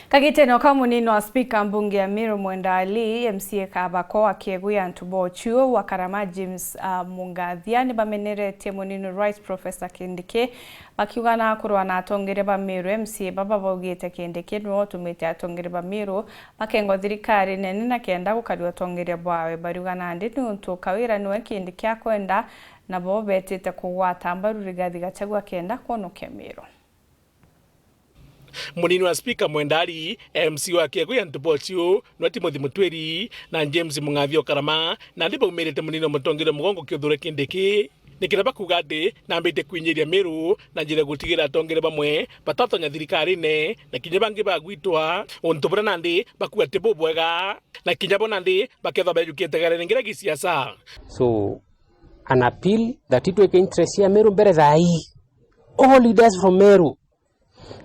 Kagiteno kamunino wa spika mbunge ya Meru Mwenda Ali MCA Kabako akieguya ntubo chuo wa Karama James Mungathia ni bameneretie munino Rights Professor Kindiki bakiugana kurwa na atongere ba Meru MCA baba baugite Kindiki no tumite atongere ba Meru makengo thirikari nene na kenda gukariwa atongere bwawe bariugana nditi untu kawira niwe Kindiki akwenda na bo betete kugwata mbaru Rigathi Gachagua kenda kuonokia Meru. Munini wa spika Mwenda Ali MC wa Kieguya Ntubochu no Timothy Mutweri na James Mungathia Karama na ndipo umerete munino mutongere mugongo kiothure Kindiki nikiraba kugade na mbite kwinyiria Meru na njira gutigira atongere bamwe batatonya thirikari ne na kinya bangi bagwitwa ontubura nandi bakuwa tebo bwega na kinya bonandi baketha bayukite gare ngira gisiasa. So an appeal that it will interest ya Meru mbere thai all leaders from Meru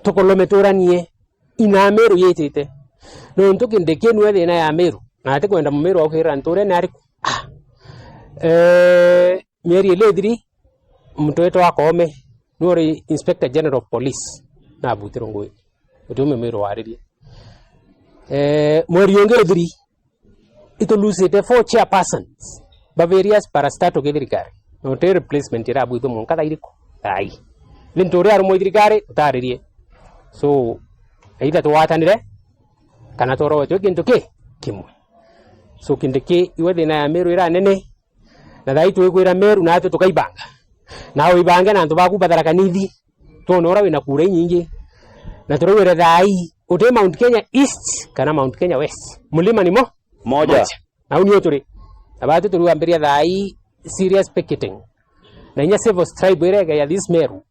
tukolometoranie ina Meru yetete no ntoke ndeke nwe na ya Meru na ate kwenda mu Meru akwira ntore na ariku Mary Ledri mtoeto wakome nori Inspector General of Police na Butirongo utume Meru waririe mweri ongere ito lusite 4 chairpersons various parastato gedrikare no te replacement ira buito mon kada iriko ai lintore arumo idrikare utaririe. So aida to watanire kana toro wetu Kindiki kimwe so Kindiki iwethe na Meru ira nene na thai twigwira Meru na atu tukaibanga na oibanga na ntu baku bathara kanithi tonora wina kura nyingi na turowire thai uti Mount Kenya East kana Mount Kenya West mulima ni moja na unio turi abatu turuambiria thai serious picketing na nya civil tribe irega ya this Meru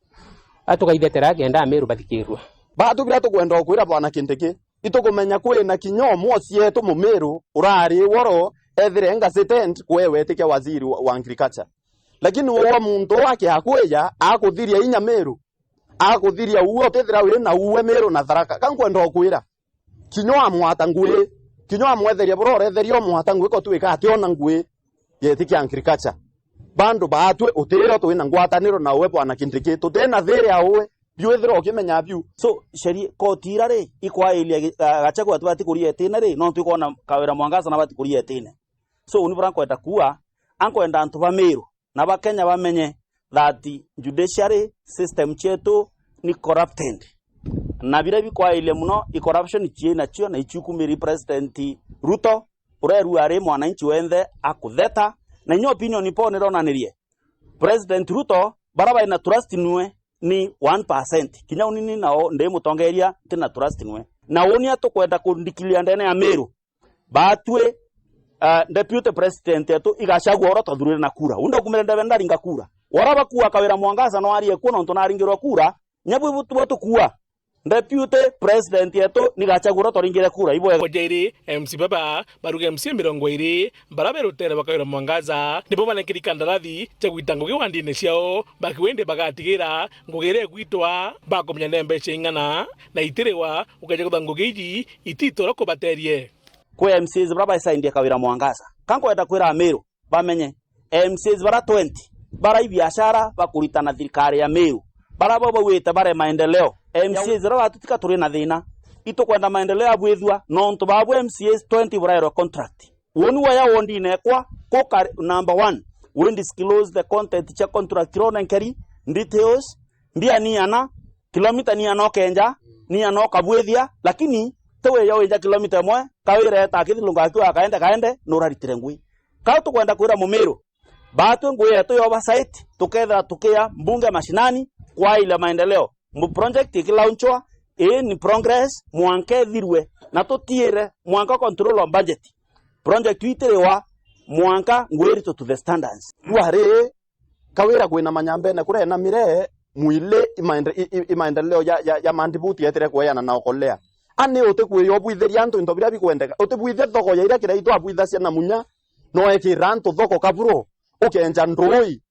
atukaithetera genda Meru bathikirwa batu bila tukwenda okwira bwana Kindiki itukumenya kuri na kinyomo cietu mu Meru urari woro ethire ngasetent kwewe tike waziri wa agriculture lakini wa muntu wake akweya akuthiria inya Meru akuthiria uo tethira wiri na uwe Meru na Tharaka kankwenda okwira kinyoa mwata ngui kinyoa mwetheria burore therio mwata ngui ko tuika ationa ngui yetike agriculture bandu batwe utira twina ngwataniro na uwe bwana Kindiki tutena thire awe biwethero kimenya biu so sheri kotira ri ikwailia Gachagua tubati kuria tena ri no twikona Kawira Mwangaza na bati kuria tena so uni branko etakuwa ankwenda antu ba Meru na bakenya bamenye that judiciary system chetu ni corrupted na bira bikwailia muno i corruption chiena chio na ichukumiri president Ruto ureru ari mwananchi wenthe akutheta na nyo opinion ipone ronanirie president Ruto baraba ina trust nwe ni 1% kinya unini nao nde mutongeria tina trust nwe na woni atukwenda kundikilia ndene ya Meru batwe deputy president yetu Gachagua oro twathurire na kura unda kumerenda bendaringa kura waraba kuwa Kawira Mwangaza no ari ekuno nto naringirwa kura nyabu butu tukuwa deputy president yetu ni Gachagua twaringire kura ibo Kojeri MC baba baruga MC 20 barabero tere Kawira Mwangaza nibo banekiri kandarathi chagwita ngugi wandine ciao bakiwende bagatigira ngugire gwitwa bakomnya nembe cingana na itirewa ukaje kuthangugi iji ititoro kubaterie kwa MCs baraba isaindie Kawira Mwangaza kankwenda kwira Meru bamenye MCs bara 20 bara biashara bakuritana thirikari ya Meru baraba bawita bare maendeleo MCs raba tutika turi na thina itukwenda maendeleo abwethwa no ntu babu MCs 20 burairo contract woni waya wondi nekwa ko number 1 we disclose the content cha contract ro nkeri details mbia ni ana kilomita ni ana kenja ni ana kabwethia lakini tewe yao inja kilomita 1 Kawira eta kithilunga tu akaende no raritire ngui ka tukwenda kwira mu Meru batu ngui yetu yo site tuketha tukia mbunge mashinani kwa ile maendeleo mu project ikilaunchwa ni progress mwanke thirwe na tutiire mwanka control on budget project iterewa mwanka ngweri to the standards ware Kawira kwina manyambe na kure na mire muile imaendeleo ya mandibuti yetere kweyana na okolea ane ote kweyo bwitheria antu into bira bikwendeka ote bwithe thoko ya ira kira itu abwitha cia na munya no ekiranto thoko kaburo ukenja ndoi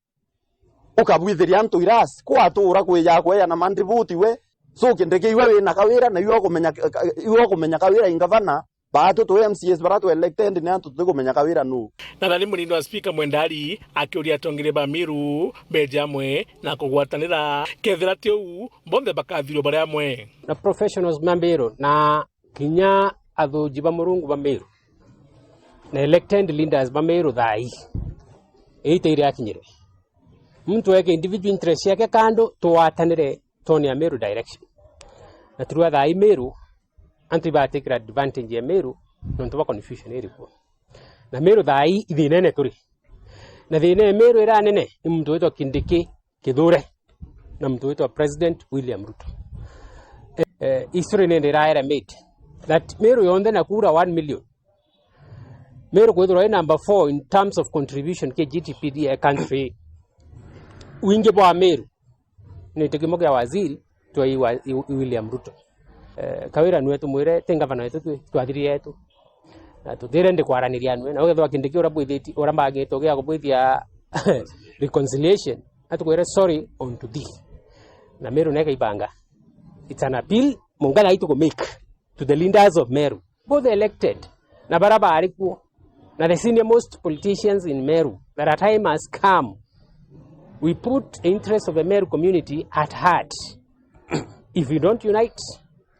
ukabwitheria antu iras kwa atura kweya kweyana mandibuti we so Kindiki iwe wina Kawira na iwe kumenya Kawira ingavana batu to MCS baratu elected ni antu tukumenya Kawira nu na nani munini wa spika Mwenda Ali akiuria atongere ba Meru bejamwe na kugwatanira kethira tiu bonthe bakathiro bare amwe na professionals mambero na kinya athuji ba murungu ba Meru na elected leaders ba Meru thai iteire akinyire mtu weke individual interest yake kando tuwatanire toni ya Meru direction na turua thai Meru anti ba take advantage ya Meru nonto ba confusion iriko na Meru thai ithinene turi na thine Meru ira nene ni mtu wetu Kindiki Kithure na mtu wetu President William Ruto. History nende ira made that Meru yonde na kura 1 million. Meru kwethirwa number 4 in terms of contribution ke GDP a country. Wingi bwa Meru ni tekimo kya waziri twa William Ruto. Kawira nwetu mwire tenga bana wetu twathiri yetu na tuthire ndi kwaraniria nwe na ugethwa Kindiki ura bwithiti ura magito gya kubwithia reconciliation atukwire sorry on to this na Meru neka ibanga. It's an appeal mungana itu go make to the leaders of Meru, both elected na baraba arikuo na the senior most politicians in Meru, that a time has come. We put the interests of the Meru community at heart. If we don't unite,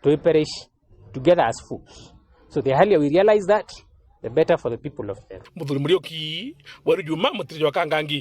we perish together as fools. So the earlier we realize that, the better for the people of Meru. Muthuri Murioki, waru Juma mutiri wa Kangangi.